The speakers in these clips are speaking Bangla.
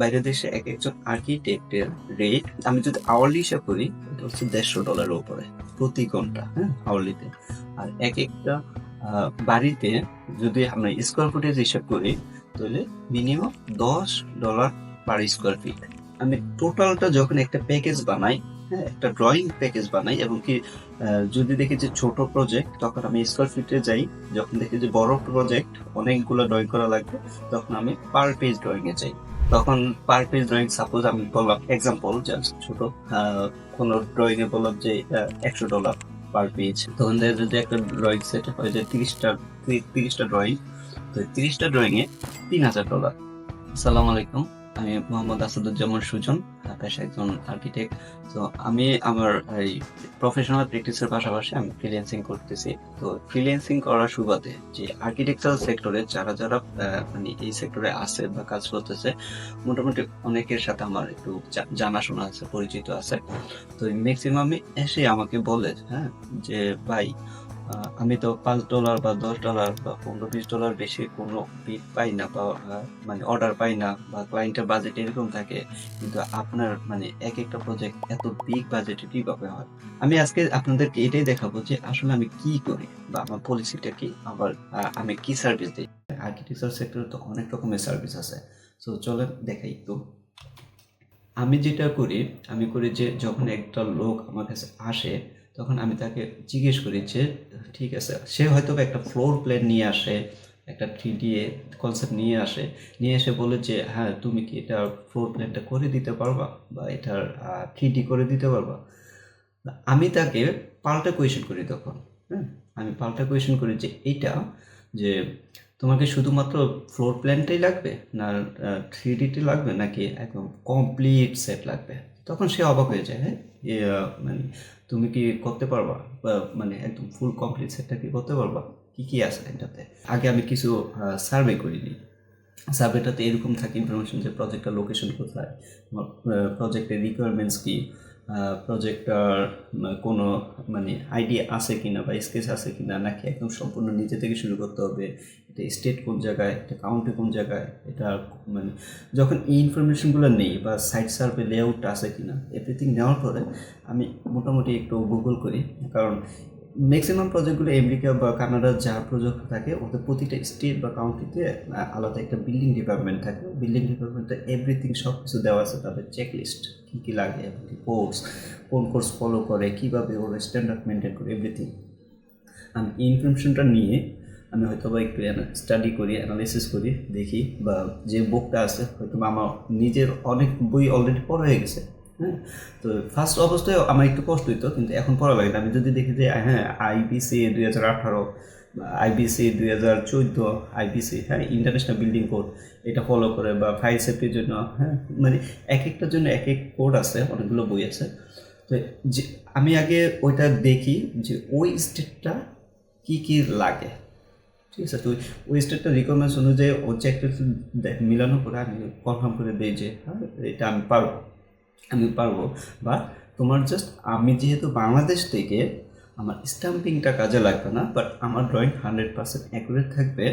বাইরের দেশে এক একজন আর্কিটেক্টের রেট আমি যদি আওয়ারলি হিসাব করি এটা হচ্ছে $150 উপরে প্রতি ঘন্টা, হ্যাঁ, আওয়ারলিতে। আর এক একটা বাড়িতে যদি আমরা স্কোয়ার ফুটেজ হিসাব করি তাহলে মিনিমাম $10 পার স্কোয়ার ফিট। আমি টোটালটা যখন একটা প্যাকেজ বানাই, হ্যাঁ, একটা ড্রয়িং প্যাকেজ বানাই, এবং কি যদি দেখি যে ছোট প্রজেক্ট তখন আমি স্কোয়ার ফিটে যাই, যখন দেখি যে বড় প্রজেক্ট অনেকগুলো ড্রয়িং করা লাগবে তখন আমি পার পেজ ড্রয়িং এ যাই। তখন পার পেজ ড্রয়িং, সাপোজ আমি বললাম এক্সাম্পল জাস্ট ছোট কোন ড্রয়িং এ বললাম যে $100 পার পেজ, তখন দেখা যায় যে একটা ড্রয়িং সেট হয় যে 30টা ড্রয়িং, তো 30টা ড্রয়িং এ $3000। আসসালামু আলাইকুম, আমি মোহাম্মদ আসাদুজ্জামান সুজন, পেশায় একজন আর্কিটেক্ট। তো আমি আমার এই প্রফেশনাল প্র্যাকটিসের পাশাপাশি আমি ফ্রিল্যান্সিং করতেছি। তো ফ্রিল্যান্সিং করার সুবাদে যে আর্কিটেকচারাল সেক্টরে যারা যারা মানে এই সেক্টরে আছে বা কাজ করতেছে, মোটামুটি অনেকের সাথে আমার একটু জানাশোনা আছে, পরিচিত আছে। তো ম্যাক্সিমামই এসে আমাকে বলে, হ্যাঁ, যে ভাই আমি তো $5 বা $10 বা $15-20 বেশি কোনো বিট পাই না, বা মানে অর্ডার পাই না, বা ক্লায়েন্টের বাজেট এরকম থাকে, কিন্তু আপনার মানে এক একটা প্রজেক্ট এত বিগ বাজেটে কিভাবে হয়। আমি আজকে আপনাদেরকে এটাই দেখাবো যে আসলে আমি কি করি বা আমার পলিসিটা কি, আবার আমি কি সার্ভিস দিই। আর্কিটেকচার সেক্টরে তো অনেক রকমের সার্ভিস আছে, তো চলেন দেখাই একটু। আমি যেটা করি, আমি করি যে যখন একটা লোক আমার কাছে আসে তখন আমি তাকে জিজ্ঞেস করি যে ঠিক আছে, সে হয়তো একটা ফ্লোর প্ল্যান নিয়ে আসে, একটা 3D কনসেপ্ট নিয়ে আসে, নিয়ে এসে বলে যে হ্যাঁ তুমি কি এটা ফ্লোর প্ল্যানটা করে দিতে পারবা বা এটার 3D করে দিতে পারবা। আমি তাকে পাল্টা কোয়েশ্চেন করি তখন, হ্যাঁ, আমি পাল্টা কোয়েশ্চেন করি যে এইটা যে তোমাকে শুধুমাত্র ফ্লোর প্ল্যানটাই লাগবে, না 3Dটি লাগবে, নাকি একদম কমপ্লিট সেট লাগবে। তখন সে অবাক হয়ে যায়, হ্যাঁ, মানে তুমি কি করতে পারবা, বা মানে একদম ফুল কমপ্লিট সেটটা কি করতে পারবা, কি কি আছে এটাতে। আগে আমি কিছু সার্ভে করে নিই। সার্ভেটাতে এরকম থাকে ইনফরমেশন যে প্রজেক্টটার লোকেশন কোথায়, প্রজেক্টের রিকোয়ারমেন্টস কি, প্রজেক্টটার কোনো মানে আইডিয়া আছে কিনা বা স্কেচ আছে কিনা, নাকি একদম সম্পূর্ণ নিজে থেকে শুরু করতে হবে, এটা স্টেট কোন জায়গায়, এটা কাউন্টি কোন জায়গায়, এটা মানে যখন এই ইনফরমেশনগুলো নেই, বা সাইট সার্ভে লেআউটটা আছে কিনা, এভরিথিং নেওয়ার পরে আমি মোটামুটি একটু গুগল করি। কারণ ম্যাক্সিমাম প্রজেক্টগুলো আমেরিকা বা কানাডার যা প্রজেক্ট থাকে ওদের প্রতিটা স্টেট বা কাউন্টিতে আলাদা একটা বিল্ডিং ডিপার্টমেন্ট থাকে। বিল্ডিং ডিপার্টমেন্টে এভরিথিং সব কিছু দেওয়া আছে, তাদের চেকলিস্ট কী কী লাগে, কোর্স কোন কোর্স ফলো করে, কীভাবে ওর স্ট্যান্ডার্ড মেনটেন করে, এভরিথিং। আমি এই ইনফরমেশনটা নিয়ে আমি হয়তো বা একটু স্টাডি করি, অ্যানালাইসিস করি, দেখি, বা যে বুকটা আছে হয়তো বা আমার নিজের অনেক বই অলরেডি পড়া হয়ে গেছে, হ্যাঁ। তো ফার্স্ট অবস্থায় আমার একটু কষ্ট হইতো, কিন্তু এখন পড়া লাগে না। আমি যদি দেখি যে হ্যাঁ আইবিসি 2018, আইবিসি 2014, আইবিসি, হ্যাঁ, ইন্টারন্যাশনাল বিল্ডিং কোড, এটা ফলো করে, বা ফায়ার সেফটির জন্য, হ্যাঁ, মানে এক একটার জন্য এক এক কোড আছে, অনেকগুলো বই আছে। তো যে আমি আগে ওইটা দেখি যে ওই স্টেটটা কী কী লাগে, ঠিক আছে। তো ওই স্টেটটা রিকোয়ারমেন্টস অনুযায়ী ও চেকটা মিলানোর পরে আমি কনফার্ম করে দিই যে হ্যাঁ এটা আমি পারবো। বা তোমার জাস্ট, আমি যেহেতু বাংলাদেশ থেকে, আমার স্টাম্পিংটা কাজে লাগবে না, বাট আমার ড্রয়িং 100% অ্যাকুরেট থাকবে,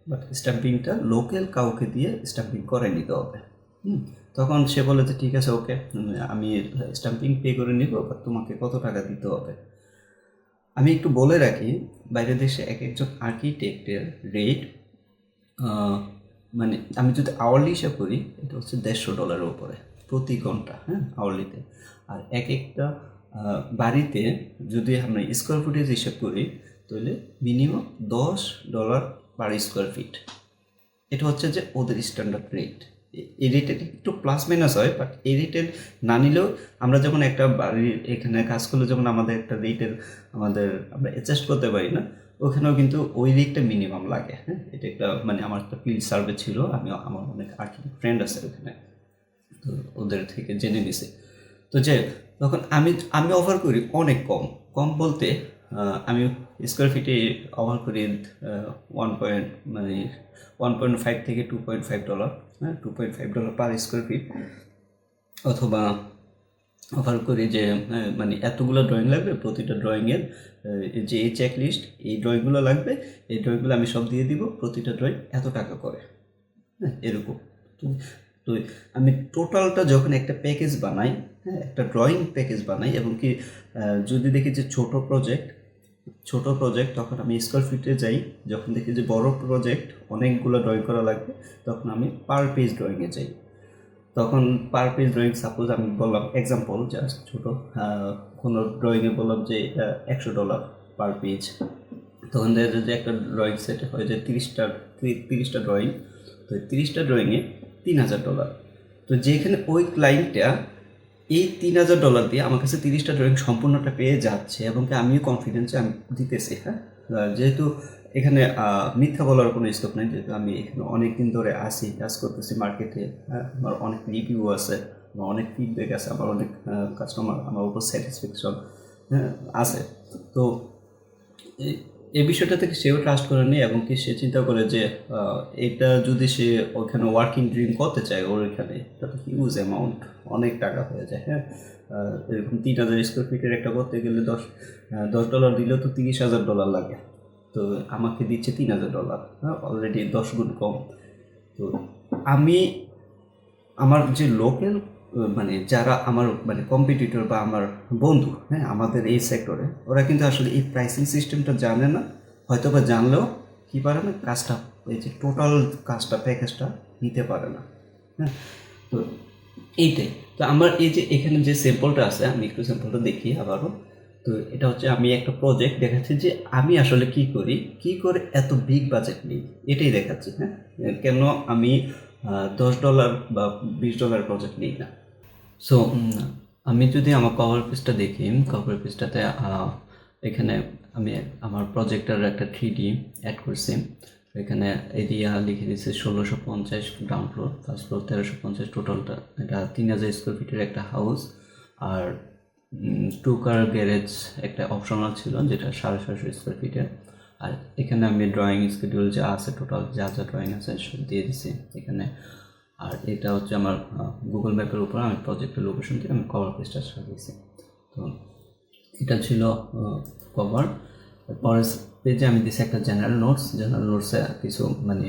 বাট স্টাম্পিংটা লোকাল কাউকে দিয়ে স্টাম্পিং করে নিতে হবে। তখন সে বলে যে ঠিক আছে, ওকে, আমি স্টাম্পিং পে করে নিব, বাট তোমাকে কত টাকা দিতে হবে। আমি একটু বলে রাখি, বাইরের দেশে এক একজন আর্কিটেক্টের রেট মানে আমি যদি আওয়ারলি হিসাব করি এটা হচ্ছে $150 উপরে প্রতি ঘন্টা, হ্যাঁ, আওয়ারলিতে। আর এক একটা বাড়িতে যদি আমরা স্কোয়ার ফুটেজ হিসাব করি তাহলে মিনিমাম $10 পার স্কোয়ার ফিট। এটা হচ্ছে যে ওদের স্ট্যান্ডার্ড রেট। এই রেটের একটু প্লাস মাইনাস হয়, বাট এই রেটের না নিলেও আমরা যখন একটা বাড়ির এখানে কাজ করলে যখন আমাদের একটা রেটের আমরা অ্যাডজাস্ট করতে পারি না, ওখানেও কিন্তু ওই রেটটা মিনিমাম লাগে, হ্যাঁ। এটা একটা মানে আমার একটা ফিল্ড সার্ভে ছিল, আমার অনেক আর্কিটেক্ট ফ্রেন্ড আছে ওখানে, তো ওদের থেকে জেনে নিছি। তো যে তখন আমি আমি অফার করি অনেক কম, কম বলতে আমি স্কোয়ার ফিটে অফার করি 1.5 থেকে $2.5, হ্যাঁ, $2.5 পার স্কোয়ার ফিট। অথবা অফার করি যে মানে এতগুলো ড্রয়িং লাগবে, প্রতিটা ড্রয়িংয়ের যে এই চেক লিস্ট, এই ড্রয়িংগুলো লাগবে, এই ড্রয়িংগুলো আমি সব দিয়ে দিব, প্রতিটা ড্রয়িং এত টাকা করে, হ্যাঁ, এরকম। তো আমি টোটালটা যখন একটা প্যাকেজ বানাই, হ্যাঁ, একটা ড্রয়িং প্যাকেজ বানাই, এবং কি যদি দেখি যে ছোট প্রজেক্ট তখন আমি স্কোয়ার ফিটে যাই। যখন দেখি যে বড় প্রজেক্ট অনেকগুলো ড্রয়িং করা লাগবে তখন আমি পার পেজ ড্রয়িংয়ে যাই। তখন পার পেজ ড্রয়িং, সাপোজ আমি বললাম এক্সাম্পল জাস্ট ছোটো, কোনো ড্রয়িংয়ে বললাম যে এটা $100 পার পেজ, তখন দেখা যায় যে একটা ড্রয়িং সেট হয়ে যায় 30টা ড্রয়িং, তো 30টা ড্রয়িংয়ে $3000। তো যেখানে ওই ক্লায়েন্টটা এই $3000 দিয়ে আমার কাছে 30টা ড্রয়িং সম্পূর্ণটা পেয়ে যাচ্ছে, এবং আমিও কনফিডেন্সে আমি দিতেছি। হ্যাঁ, যেহেতু এখানে মিথ্যা বলার কোনো স্কোপ নেই, যেহেতু আমি এখানে অনেক দিন ধরে আসি, কাজ করতেছি মার্কেটে। হ্যাঁ, আমার অনেক রিভিউ আছে, আমার অনেক ফিডব্যাক আছে, আমার অনেক কাস্টমার আমার উপর স্যাটিসফ্যাকশন আছে। তো এই বিষয়টা থেকে সেও ট্রাস্ট করে নেই, এবং কি সে চিন্তা করে যে এটা যদি সে ওখানে ওয়ার্কিং ড্রিম করতে চায়, ওর এখানে এটা তো হিউজ অ্যামাউন্ট, অনেক টাকা হয়ে যায়। হ্যাঁ, এরকম 3000 স্কোয়ার ফিটের একটা করতে গেলে $10 দিলেও তো $30,000 লাগে। তো আমাকে দিচ্ছে $3000, হ্যাঁ, অলরেডি 10 গুণ কম। তো আমি আমার যে লোকাল মানে যারা আমার মানে কম্পিটিটর বা আমার বন্ধু, হ্যাঁ, আমাদের এই সেক্টরে, ওরা কিন্তু আসলে এই প্রাইসিং সিস্টেমটা জানে না, হয়তো বা জানলেও কী পারে না, কাজটা, এই যে টোটাল কাজটা প্যাকেজটা নিতে পারে না। হ্যাঁ, তো এইটাই। তো আমার এই যে এখানে যে স্যাম্পলটা আছে, আমি একটু স্যাম্পলটা দেখি আবারও। তো এটা হচ্ছে আমি একটা প্রজেক্ট দেখাচ্ছি যে আমি আসলে কি করে এত বিগ বাজেট নিই, এটাই দেখাচ্ছি। হ্যাঁ, কেন আমি $10 বা $20 প্রজেক্ট নিই না। সো আমি যদি আমার কভার পেজটা দেখি, কভার পেজটাতে এখানে আমি আমার প্রজেক্টের একটা 3D অ্যাড করছি। এখানে এরিয়া লিখে দিয়েছে 1650 গ্রাউন্ড ফ্লোর, ফার্স্ট ফ্লোর 1350, টোটালটা এটা 3000 স্কোয়ার ফিটের একটা হাউস। আর 2 কার গ্যারেজ একটা অপশনাল ছিল, যেটা 750 স্কোয়ার ফিটের। আর এখানে আমি ড্রয়িং স্কেডিউল যা আছে, টোটাল যা ড্রয়িং আছে সব দিয়ে দিছি এখানে। আর এটা হচ্ছে আমার গুগল ম্যাপের উপর আমি প্রজেক্টের লোকেশন থেকে আমি কভার পেজটা সাজিয়েছি। তো এটা ছিল কভার। পরের পেজে আমি দিয়েছি একটা জেনারেল নোটসে কিছু মানে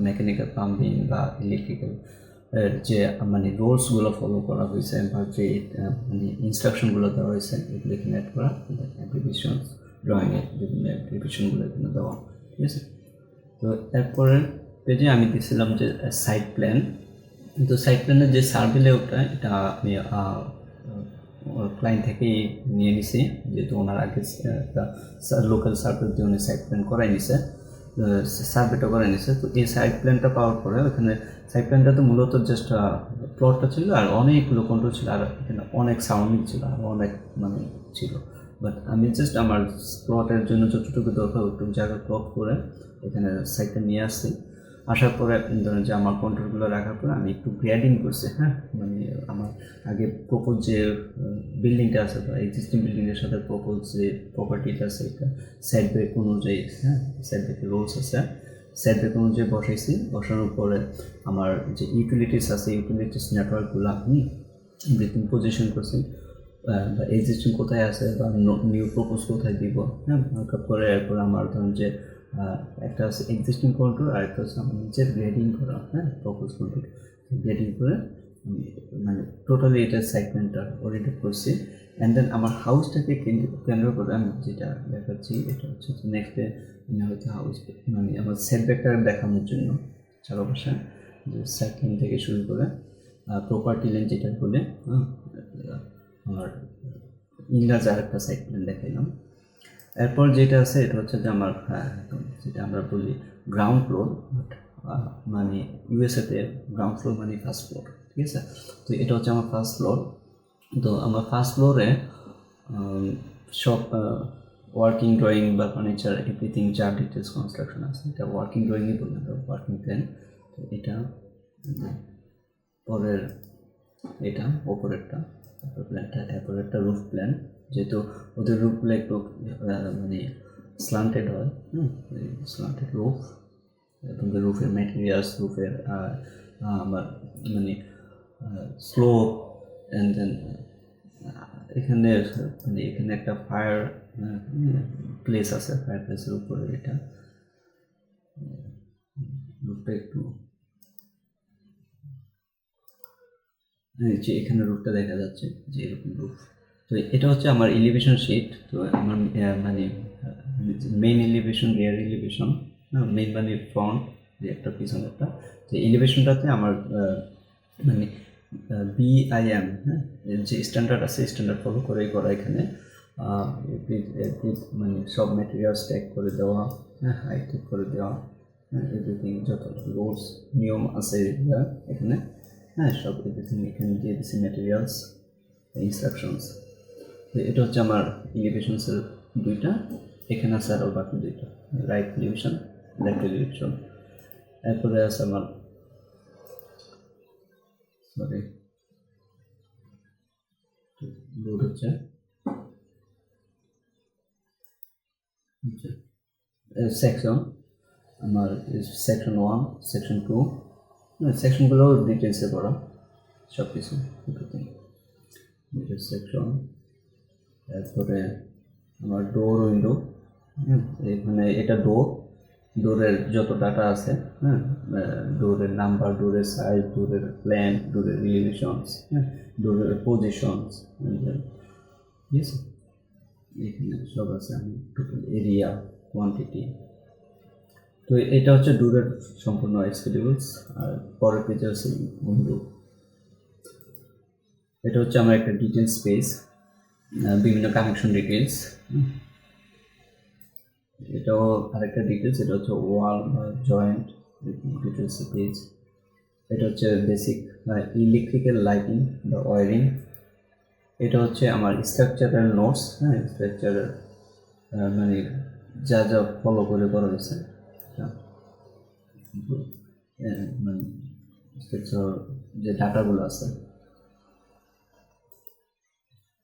মেকানিক্যাল, প্লাম্বিং বা ইলেকট্রিক্যাল যে মানে রোলসগুলো ফলো করা হয়েছে বা যে মানে ইনস্ট্রাকশনগুলো দেওয়া হয়েছে, এগুলো এখানে অ্যাড করা, অ্যাপ্লিকেশন ড্রয়িংয়ের বিভিন্ন অ্যাপ্লিকেশনগুলো এখানে দেওয়া, ঠিক আছে। তো এরপরের পেজে আমি দিয়েছিলাম যে সাইট প্ল্যান। কিন্তু সাইট প্ল্যানের যে সার্ভে লেআউটটা, এটা আমি ক্লায়েন্ট থেকেই নিয়ে নিছি, যেহেতু ওনার আগে একটা লোকাল সার্ভে দিয়ে উনি সাইট প্ল্যান করাই নিছে, সার্ভেটা করে নিছে। তো এই সাইট প্ল্যানটা পাওয়ার পরে ওখানে সাইট প্ল্যানটাতে মূলত জাস্ট প্লটটা ছিল, আর অনেকগুলো কন্ট্রোল ছিল, আর এখানে অনেক সাউন্ডিং ছিল, আর অনেক মানে ছিল। বাট আমি জাস্ট আমার প্লটের জন্য যতটুকু দরকার ওটুকু জায়গা প্লট করে এখানে সাইটটা নিয়ে আসছি। আসার পরে ধরেন যে আমার কন্ট্রোলগুলো রাখার পরে আমি একটু গ্রেডিং করছি। হ্যাঁ, মানে আমার আগে প্রপোজ যে বিল্ডিংটা আছে বা এক্সিস্টিং বিল্ডিংয়ের সাথে প্রপোজ যে প্রপার্টিটা আছে, এটা সাইড ব্রেক অনুযায়ী, হ্যাঁ, সাইড ব্রেকের রুলস আছে, সাইড ব্রেক অনুযায়ী বসানোর পরে আমার যে ইউটিলিটিস আছে, ইউটিলিটিস নেটওয়ার্কগুলো এভরিথিং পজিশন করছি, বা এক্সিস্টিং কোথায় আছে বা নিউ প্রপোজ কোথায় দিব। হ্যাঁ, মার্কআপ করে এরপর আমার ধরুন যে একটা আছে এক্সিস্টিং কন্ট্রোল, আর একটা হচ্ছে আমার নিজের গ্রেডিং করা। হ্যাঁ, প্রপোজ কন্ট্রোল গ্রেডিং করে মানে টোটালি এটা সাইটমেন্টটা ওরিয়েন্টেড করছি। অ্যান্ড দেন আমার হাউসটাকে কেন্দ্র করে আমি যেটা দেখাচ্ছি, এটা হচ্ছে নেক্সটে আমি হয়তো হাউস মানে আমার সেটব্যাকটা দেখানোর জন্য চারপাশে যে সাইটলাইন থেকে শুরু করে প্রপার্টি লাইন যেটা বলে, আমার ইংরাজ আর একটা সাইট প্ল্যান দেখাইলাম। এরপর যেটা আছে এটা হচ্ছে যে আমার যেটা আমরা বলি গ্রাউন্ড ফ্লোর, মানে ইউএসএতে গ্রাউন্ড ফ্লোর মানে ফার্স্ট ফ্লোর, ঠিক আছে। তো এটা হচ্ছে আমার ফার্স্ট ফ্লোর। তো আমার ফার্স্ট ফ্লোরে সব ওয়ার্কিং ড্রয়িং বা ফার্নিচার এভরিথিং যা ডিটেলস কনস্ট্রাকশন আছে, এটা ওয়ার্কিং ড্রয়িংই বললাম, ওয়ার্কিং প্ল্যান। তো এটা পরের এটা ওপরেরটা প্ল্যানটা, এরপর একটা রুফ প্ল্যান, যেহেতু ওদের রুফগুলো একটু মানে স্লান্টেড হয়, স্লান্টেড রুফ, এবং রুফের ম্যাটেরিয়ালস, রুফের আমার মানে স্লোপ, অ্যান্ড দেন এখানে মানে এখানে একটা ফায়ার প্লেস আছে, ফায়ার প্লেসের উপরে। এটা রুফটা একটু যে এখানে রুফটা দেখা যাচ্ছে যে এরকম রুফ। তো এটা হচ্ছে আমার এলিভেশন শিট। তো আমার মানে মেইন এলিভেশন, রিয়ার এলিভেশন, মেইন মানে ফ্রন্ট যে একটা পিছনে একটা, যে এলিভেশনটাতে আমার মানে BIM, হ্যাঁ, যে স্ট্যান্ডার্ড আছে স্ট্যান্ডার্ড ফলো করেই করা এখানে। মানে সব ম্যাটেরিয়ালস ট্যাগ করে দেওয়া, হ্যাঁ, হাইট ঠিক করে দেওয়া, হ্যাঁ, এভরিথিং যত রুলস নিয়ম আছে এখানে, হ্যাঁ, সব এভরিথিং এখানে দিয়ে দিচ্ছি, ম্যাটেরিয়ালস, ইনস্ট্রাকশনস। তো এটা হচ্ছে আমার এলিভেশনসের দুইটা, এখানে আছে আরও বাকি দুইটা, রাইট এলিভেশন, লেফট এলিভেশন। এরপরে আছে আমার সরি লোড হচ্ছে সেকশন, আমার সেকশন 1, সেকশন 2, সেকশনগুলো ডিটেলসে পড়া সব কিছু সেকশন। তারপরে আমার ডোর উইন্ডো, এখানে এটা ডোরের যত ডাটা আছে, হ্যাঁ, ডোরের নাম্বার, ডোরের সাইজ, ডোরের প্ল্যান, ডোরের এলিভেশনস, হ্যাঁ, ডোরের পজিশনস, ঠিক আছে, এখানে সব আছে। আমি টোটাল এরিয়া, কোয়ান্টিটি। তো এটা হচ্ছে ডোরের সম্পূর্ণ এক্সকিউটিভস। আর পরের পেজে আছে উইন্ডো। এটা হচ্ছে আমার একটা ডিটেলস পেজ, বিভিন্ন কানেকশন ডিটেলস। এটাও আরেকটা ডিটেলস, এটা হচ্ছে ওয়াল বা জয়েন্ট ডিটেলস পেজ। এটা হচ্ছে বেসিক ইলেকট্রিক্যাল লাইটিং বা ওয়ারিং। এটা হচ্ছে আমার স্ট্রাকচারাল নোটস, হ্যাঁ, স্ট্রাকচারাল মানে যা যা ফলো করে করা হয়েছে, মানে স্ট্রাকচার যে ডাটাগুলো আছে।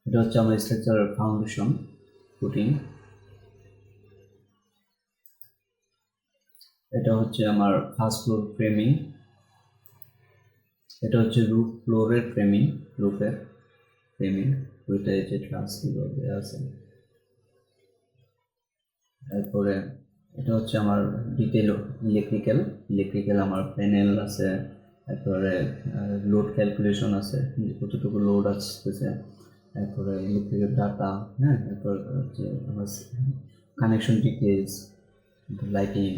এটা হচ্ছে আমার স্ট্রাকচারাল ফাউন্ডেশন ফুটিং। এটা হচ্ছে আমার ফার্স্ট ফ্লোর ফ্রেমিং। এটা হচ্ছে রুফ ফ্লোরের ফ্রেমিং, রুফের ফ্রেমিং, ওইটা যে ট্রান্সফার দেওয়া আছে। তারপরে এটা হচ্ছে আমার ডিটেল ইলেকট্রিক্যাল আমার প্যানেল আছে। তারপরে লোড ক্যালকুলেশন আছে, কতটুকু লোড আসতেছে। তারপরে ইলেকট্রিক্যাল ডাটা, হ্যাঁ, তারপর হচ্ছে আমার কানেকশন ডিটেলস, লাইটিং,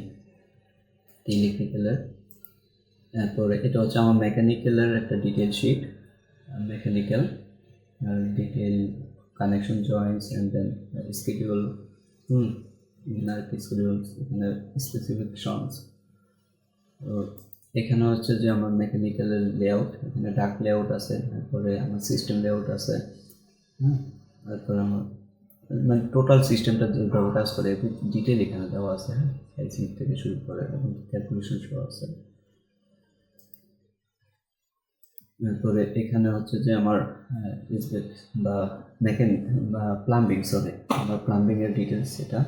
ইলেকট্রিক্যালের। তারপরে এটা হচ্ছে আমার মেকানিক্যালের একটা detail sheet, mechanical detail connection joints and then schedule, schedules, এখানে স্পেসিফিকেশনস। তো এখানে হচ্ছে যে আমার মেকানিক্যালের লেআউট, এখানে ডাক লেআউট আছে, তারপরে আমার সিস্টেম লেআউট আছে, হ্যাঁ, তারপরে আমার মানে টোটাল সিস্টেমটা যেভাবে কাজ করে ডিটেল এখানে দেওয়া আছে, হ্যাঁ, সাইজিং থেকে শুরু করে এবং ক্যালকুলেশন সহ আছে। তারপরে এখানে হচ্ছে যে আমার ইসবেক বা মেকানিক বা প্লাম্বিং, সরি, আমার প্লাম্বিংয়ের ডিটেলস, এটা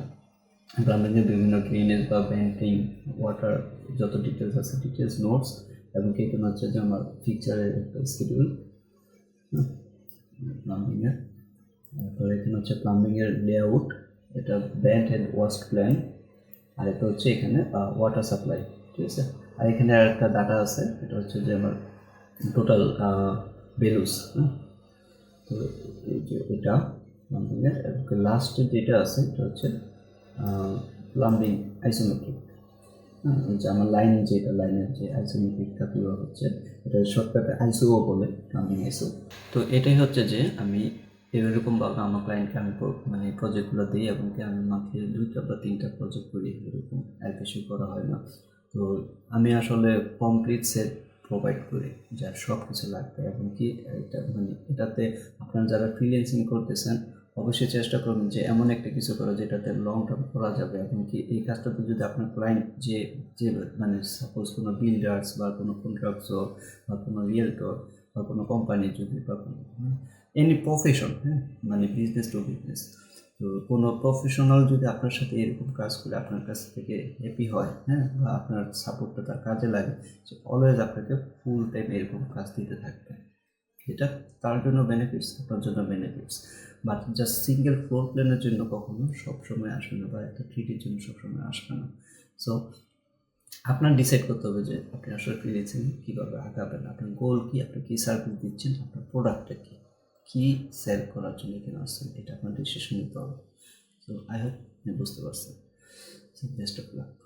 প্লাম্বিংয়ের বিভিন্ন ড্রেনেজ বা ব্যান্টিং, ওয়াটার যত ডিটেলস আছে, ডিটেলস নোটস, এবং এখানে হচ্ছে যে আমার ফিচারের একটা স্কেডিউল প্লাম্বিংয়ের। তারপরে এখানে হচ্ছে প্লাম্বিংয়ের লেআউট, এটা ব্যান্ড অ্যান্ড ওয়াস্ট প্ল্যান, আর এটা হচ্ছে এখানে ওয়াটার সাপ্লাই, ঠিক আছে। আর এখানে আর একটা ডাটা আছে, এটা হচ্ছে যে আমার টোটাল বেলুস, হ্যাঁ। তো এই যে এটা প্লাম্বিংয়ের লাস্টে যেটা আছে এটা হচ্ছে প্লাম্বিং আইসোমেট্রিক, হ্যাঁ, যে আমার লাইন, যেটা লাইনের যে আইসোমেট্রিকটা পুরো হচ্ছে, এটা শর্টকাটে আইসোও বলে, প্লাম্বিং আইসো। তো এটাই হচ্ছে যে আমি এরকমভাবে আমার ক্লায়েন্টকে আমি মানে প্রজেক্টগুলো দিই, এবং কি আমি মাত্র 2টা বা 3টা প্রজেক্ট করি, এরকম আর বেশি করা হয় না। তো আমি আসলে কমপ্লিট সেট প্রোভাইড করি, যার সব কিছু লাগবে, এবং কি এটা মানে এটাতে আপনারা যারা ফ্রিল্যান্সিং করতেছেন অবশ্যই চেষ্টা করবেন যে এমন একটা কিছু করা যেটাতে লং টার্ম করা যাবে, এবং কি এই কাজটাতে যদি আপনার ক্লায়েন্ট যে যে মানে সাপোজ কোনো বিল্ডার্স বা কোনো কন্ট্রাক্টর বা কোনো রিয়েলটর বা কোনো কোম্পানি যদি বা কোনো এনি প্রফেশন, হ্যাঁ, মানে বিজনেস টু বিজনেস, তো কোনো প্রফেশনাল যদি আপনার সাথে এরকম কাজ করে আপনার কাছ থেকে হ্যাপি হয়, হ্যাঁ, বা আপনার সাপোর্টটা তার কাজে লাগে, সে অলওয়েজ আপনাকে ফুল টাইম এরকম কাজ দিতে থাকবে। এটা তার জন্য বেনিফিটস, আপনার জন্য benefits, but just single floor প্ল্যানের জন্য কখনো সবসময় আসবে না, বা একটা 3Dর জন্য সবসময় আসবে না। সো আপনার ডিসাইড করতে হবে যে আপনি আসলে ফ্রিল্যান্সিং কীভাবে আগাবেন, আপনার গোল কি, আপনি কী সার্ভিস দিচ্ছেন, আপনার প্রোডাক্টটা কী, কী সেল করার জন্য এখানে আসছেন, এটা আপনার ডিসিশন নিতে হবে। সো আই হোপ আপনি বুঝতে পারছেন। So best of luck.